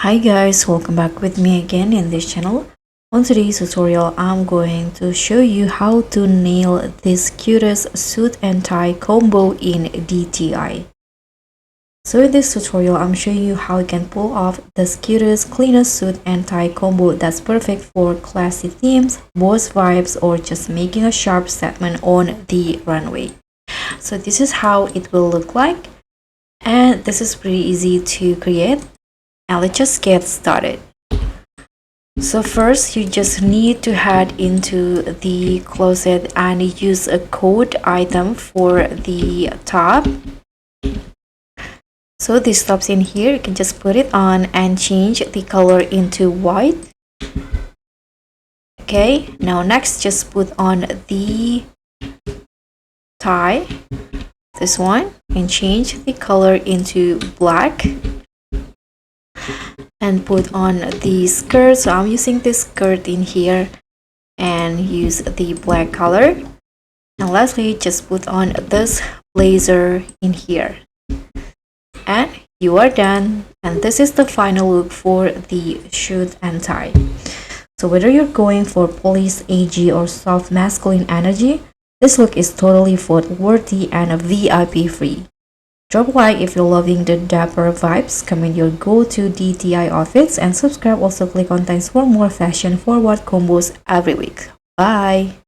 Hi guys, welcome back with me again in this channel. On today's tutorial, I'm going to show you how to nail this cutest suit and tie combo in DTI. So in this tutorial, I'm showing you how you can pull off this cutest, cleanest suit and tie combo that's perfect for classy themes, boss vibes, or just making a sharp statement on the runway. So this is how it will look like, and this is pretty easy to create. Now let's just get started. So first you just need to head into the closet and use a code item for the top. So this top's in here, you can just put it on and change the color into white. Okay, now next just put on the tie, this one, and change the color into black. And put on the skirt, so I'm using this skirt in here and use the black color. And lastly, just put on this blazer in here and you are done. And this is the final look for the suit and tie. So whether you're going for police, AG, or soft masculine energy, this look is totally photo worthy and VIP free. Drop a like if you're loving the dapper vibes, comment your go-to DTI outfits, and subscribe. Also click on thanks for more fashion forward combos every week. Bye!